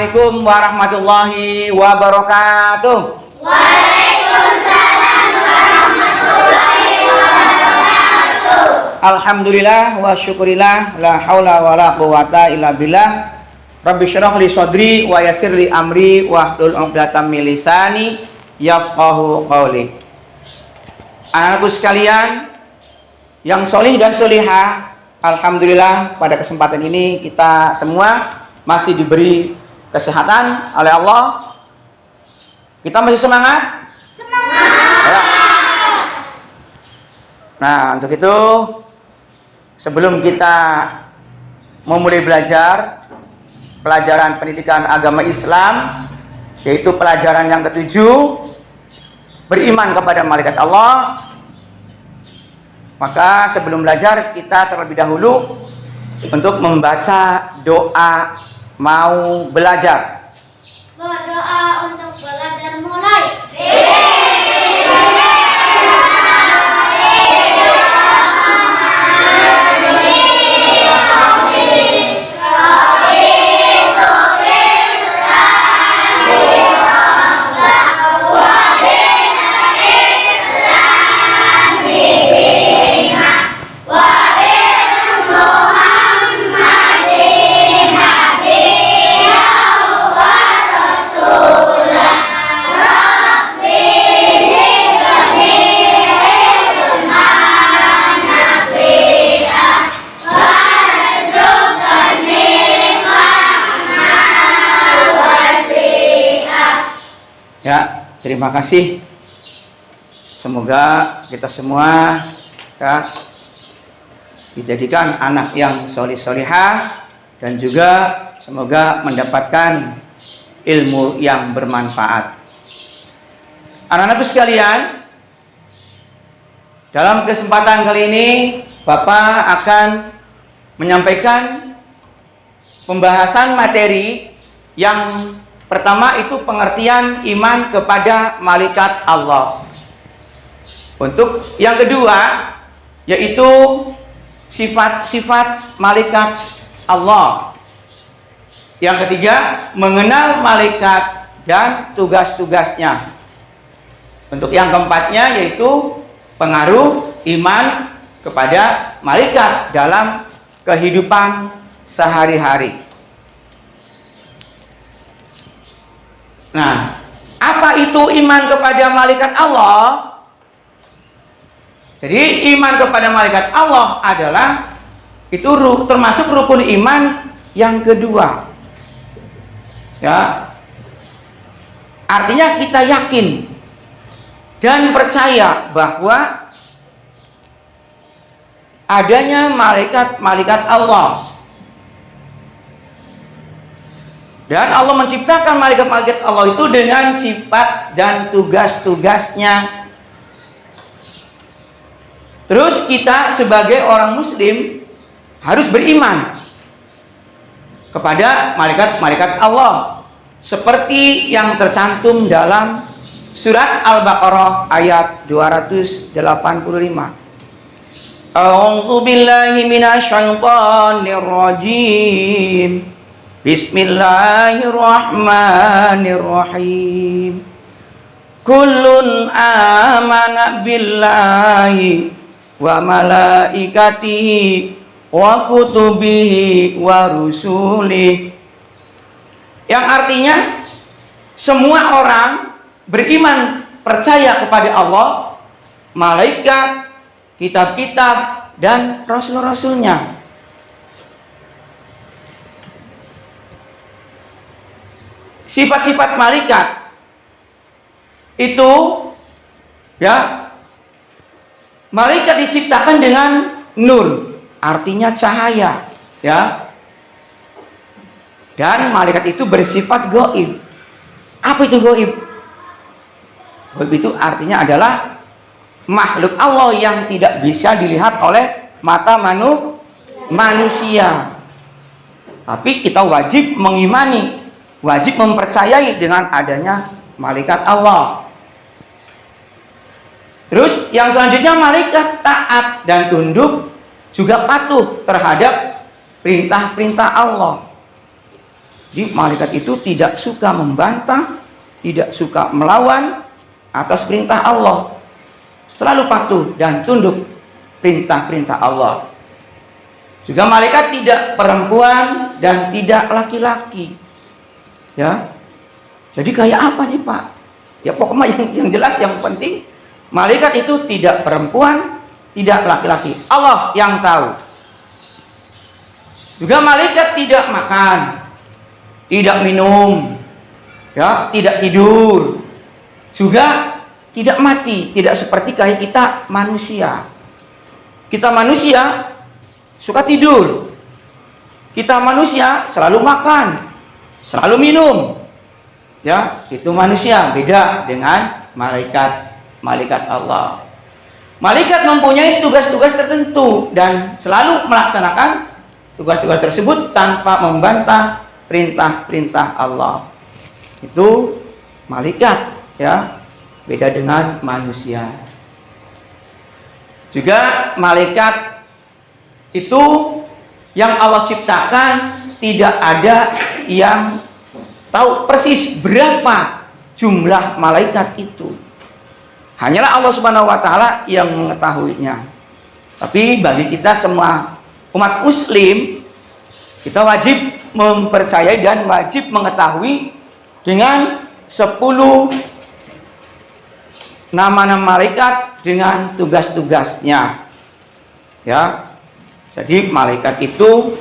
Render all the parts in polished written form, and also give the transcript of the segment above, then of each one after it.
Assalamualaikum warahmatullahi wabarakatuh. Waalaikumsalam warahmatullahi wabarakatuh. Alhamdulillah wa syukurillah, la haula wa la quwata illa billah. Rabbi syrah li sadri wa yassir li amri wa hlul 'uqdatam min lisani yafqahu qawli. Anak-anakku sekalian yang solih dan solihah, alhamdulillah pada kesempatan ini kita semua masih diberi kesehatan oleh Allah. Kita masih semangat? Semangat. Nah, untuk itu sebelum kita memulai belajar pelajaran pendidikan agama Islam, yaitu pelajaran yang ketujuh, beriman kepada malaikat Allah, maka sebelum belajar kita terlebih dahulu untuk membaca doa mau belajar. Berdoa untuk belajar mulai. Ya, terima kasih. Semoga kita semua ya, dijadikan anak yang solih-solihah dan juga semoga mendapatkan ilmu yang bermanfaat. Anak-anakku sekalian, dalam kesempatan kali ini Bapak akan menyampaikan pembahasan materi yang pertama, itu pengertian iman kepada malaikat Allah. Untuk yang kedua, yaitu sifat-sifat malaikat Allah. Yang ketiga, mengenal malaikat dan tugas-tugasnya. Untuk yang keempatnya, yaitu pengaruh iman kepada malaikat dalam kehidupan sehari-hari. Nah, apa itu iman kepada malaikat Allah? Jadi iman kepada malaikat Allah adalah itu termasuk rukun iman yang kedua. Ya. Artinya kita yakin dan percaya bahwa adanya malaikat-malaikat Allah. Dan Allah menciptakan malaikat-malaikat Allah itu dengan sifat dan tugas-tugasnya. Terus kita sebagai orang muslim harus beriman kepada malaikat-malaikat Allah seperti yang tercantum dalam surat Al-Baqarah ayat 285. A'udzu billahi minasyaitonir rajim. Bismillahirrahmanirrahim. Kullun amana billahi wa malaikatihi wa kutubihi wa rusulihi. Yang artinya semua orang beriman percaya kepada Allah, malaikat, kitab-kitab dan rasul-rasulnya. Sifat-sifat malaikat itu ya, malaikat diciptakan dengan nur, artinya cahaya, ya. Dan malaikat itu bersifat gaib. Apa itu gaib? Gaib itu artinya adalah makhluk Allah yang tidak bisa dilihat oleh mata manusia. Tapi kita wajib mengimani, wajib mempercayai dengan adanya malaikat Allah. Terus yang selanjutnya, malaikat taat dan tunduk juga patuh terhadap perintah-perintah Allah. Jadi malaikat itu tidak suka membantah, tidak suka melawan atas perintah Allah. Selalu patuh dan tunduk perintah-perintah Allah. Juga malaikat tidak perempuan dan tidak laki-laki. Ya. Jadi kayak apa nih Pak? Ya pokoknya yang jelas, yang penting malaikat itu tidak perempuan, tidak laki-laki. Allah yang tahu. Juga malaikat tidak makan, tidak minum, ya, tidak tidur, juga tidak mati, tidak seperti kayak kita manusia. Kita manusia suka tidur. Kita manusia selalu makan, selalu minum. Ya, itu manusia, beda dengan malaikat Allah. Malaikat mempunyai tugas-tugas tertentu dan selalu melaksanakan tugas-tugas tersebut tanpa membantah perintah-perintah Allah. Itu malaikat, ya, beda dengan manusia. Juga malaikat itu yang Allah ciptakan tidak ada yang tahu persis berapa jumlah malaikat itu. Hanyalah Allah Subhanahu wa taala yang mengetahuinya. Tapi bagi kita semua umat muslim, kita wajib mempercayai dan wajib mengetahui dengan 10 nama-nama malaikat dengan tugas-tugasnya. Ya. Jadi malaikat itu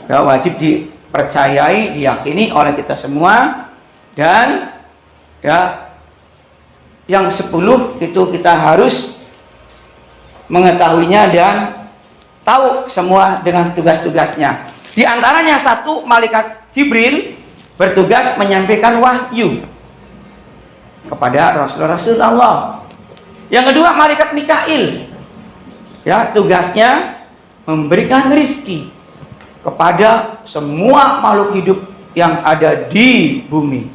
ya wajib dipercayai, diyakini oleh kita semua, dan ya yang 10 itu kita harus mengetahuinya dan tahu semua dengan tugas-tugasnya. Di antaranya satu, malaikat Jibril bertugas menyampaikan wahyu kepada Rasul-Rasul Allah. Yang kedua, malaikat Mikail, ya, tugasnya memberikan rizki kepada semua makhluk hidup yang ada di bumi.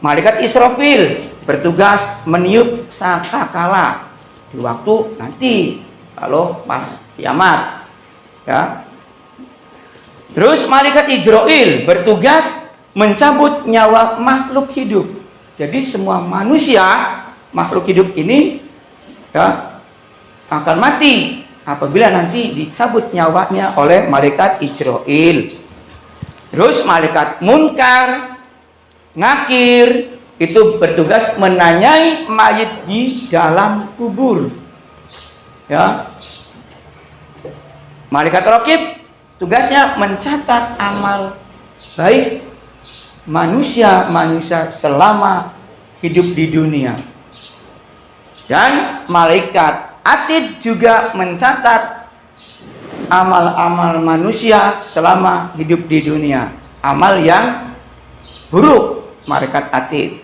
Malaikat Israfil bertugas meniup sangkakala di waktu nanti kalau pas kiamat, ya. Terus malaikat Ijrail bertugas mencabut nyawa makhluk hidup. Jadi semua manusia, makhluk hidup ini, ya, akan mati apabila nanti dicabut nyawanya oleh malaikat Ijrail. Terus malaikat Munkar, Nakir itu bertugas menanyai mayit di dalam kubur. Ya. Malaikat Raqib tugasnya mencatat amal baik manusia selama hidup di dunia. Dan malaikat Atid juga mencatat amal-amal manusia selama hidup di dunia. Amal yang buruk, malaikat Atid.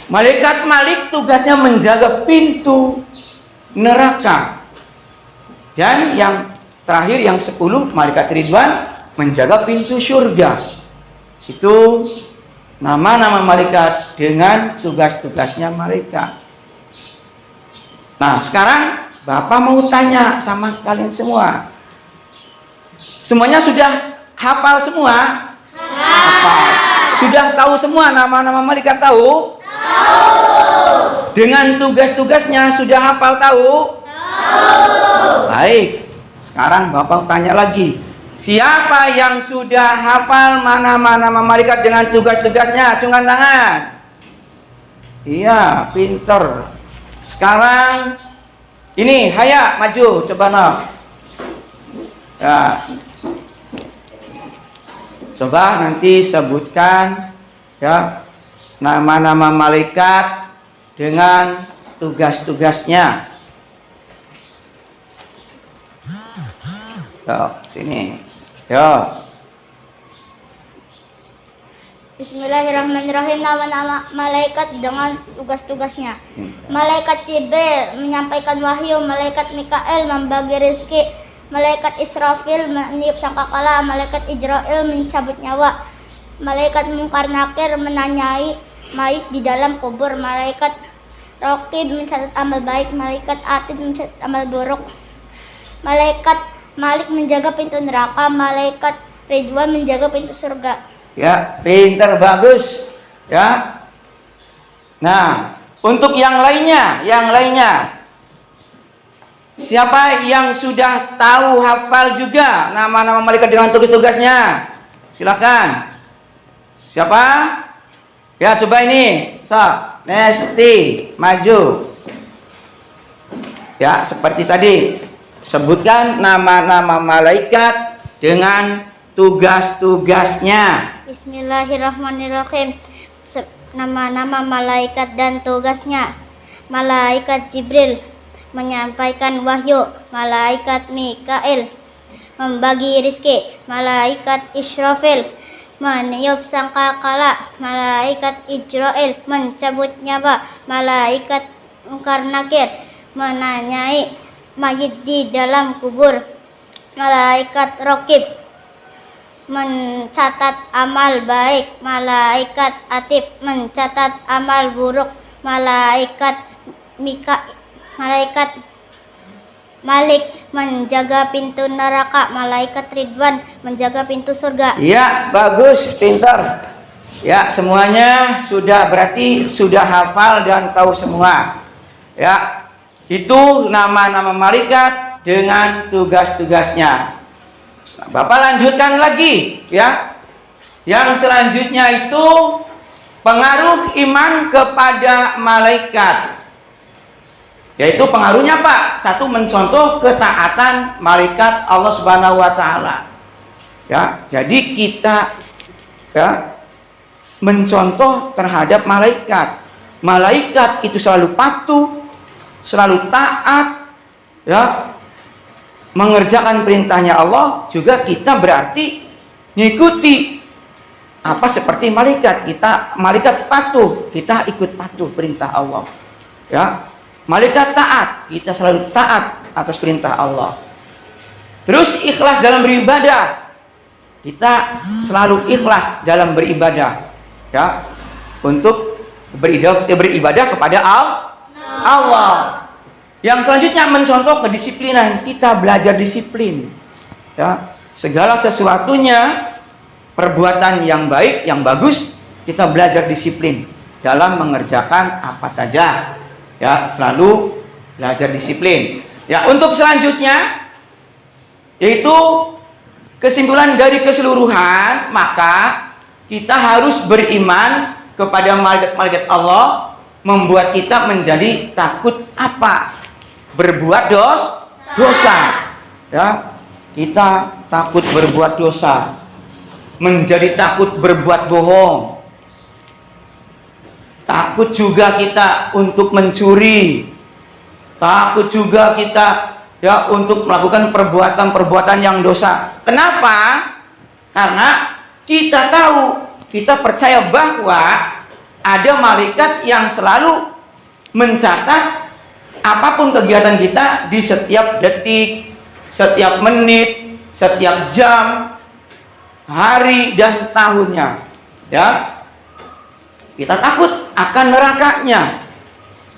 Malaikat Malik tugasnya menjaga pintu neraka. Dan yang terakhir, yang 10, malaikat Ridwan menjaga pintu surga. Itu nama-nama malaikat dengan tugas-tugasnya malaikat. Nah, sekarang Bapak mau tanya sama kalian semua. Semuanya sudah hafal semua? Hafal. Sudah tahu semua nama-nama malaikat, tahu? Tahu. Dengan tugas-tugasnya sudah hafal, tahu? Tahu. Baik. Sekarang Bapak tanya lagi. Siapa yang sudah hafal mana-mana nama malaikat dengan tugas-tugasnya? Acungkan tangan. Iya, pinter. Sekarang ini, Haya, maju, coba no. Ya. Coba nanti sebutkan, ya, nama-nama malaikat dengan tugas-tugasnya. Yo, sini. Yo. Bismillahirrahmanirrahim. Nama-nama malaikat dengan tugas-tugasnya. Malaikat Jibril menyampaikan wahyu, malaikat Mikail membagi rezeki, malaikat Israfil meniup sangkakala, malaikat Ijrail mencabut nyawa, malaikat Munkar Nakir menanyai mayit di dalam kubur, malaikat Raqib mencatat amal baik, malaikat Atid mencatat amal buruk, malaikat Malik menjaga pintu neraka, malaikat Ridwan menjaga pintu surga. Ya, pinter, bagus. Ya. Nah, untuk yang lainnya. Siapa yang sudah tahu hafal juga nama-nama malaikat dengan tugas-tugasnya? Silakan. Siapa? Ya, coba ini. So, Nesti, maju. Ya, seperti tadi. Sebutkan nama-nama malaikat dengan tugas-tugasnya. Bismillahirrahmanirrahim. Nama-nama malaikat dan tugasnya. Malaikat Jibril menyampaikan wahyu. Malaikat Mikail membagi rizki. Malaikat Israfil meniup sangkakala. Malaikat Ijrail mencabut nyawa. Malaikat Munkar Nakir menanyai mayit di dalam kubur. Malaikat Raqib mencatat amal baik. Malaikat Atib mencatat amal buruk. Malaikat Malik menjaga pintu neraka. Malaikat Ridwan menjaga pintu surga. Ya, bagus, pintar. Ya, semuanya berarti sudah hafal dan tahu semua. Ya, itu nama-nama malaikat dengan tugas-tugasnya. Nah, Bapak lanjutkan lagi, ya. Yang selanjutnya itu pengaruh iman kepada malaikat. Yaitu pengaruhnya Pak, satu, mencontoh ketaatan malaikat Allah Subhanahu wa taala. Ya, jadi kita ya mencontoh terhadap malaikat. Malaikat itu selalu patuh, selalu taat, ya, mengerjakan perintahnya Allah. Juga kita berarti ngikuti apa seperti malaikat. Malaikat patuh, kita ikut patuh perintah Allah. Ya. Malaikat taat, kita selalu taat atas perintah Allah. Terus ikhlas dalam beribadah. Kita selalu ikhlas dalam beribadah. Ya. Untuk beribadah kepada Allah. Yang selanjutnya mencontoh kedisiplinan. Kita belajar disiplin. Ya. Segala sesuatunya, perbuatan yang baik, yang bagus, kita belajar disiplin dalam mengerjakan apa saja. Ya, selalu belajar disiplin. Ya, untuk selanjutnya yaitu kesimpulan dari keseluruhan, maka kita harus beriman kepada malaikat Allah, membuat kita menjadi takut apa? Berbuat dosa. Ya, kita takut berbuat dosa. Menjadi takut berbuat bohong. Takut juga kita untuk mencuri. Takut juga kita ya untuk melakukan perbuatan-perbuatan yang dosa. Kenapa? Karena kita tahu, kita percaya bahwa ada malaikat yang selalu mencatat apapun kegiatan kita di setiap detik, setiap menit, setiap jam, hari dan tahunnya. Ya. Kita takut akan nerakanya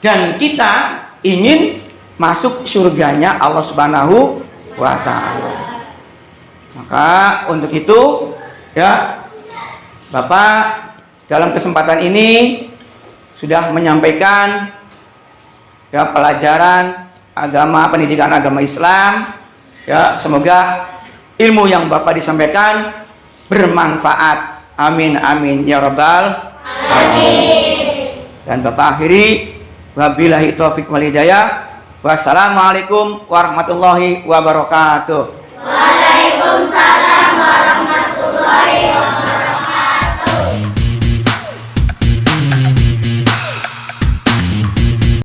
dan kita ingin masuk surganya Allah Subhanahu wa taala. Maka untuk itu ya Bapak dalam kesempatan ini sudah menyampaikan ya pelajaran agama, pendidikan agama Islam. Ya, semoga ilmu yang Bapak disampaikan bermanfaat. Amin amin ya rabbal alamin. Dan Bapak akhiri, wabillahi taufik wal hidayah. Wassalamualaikum warahmatullahi wabarakatuh. Waalaikumsalam.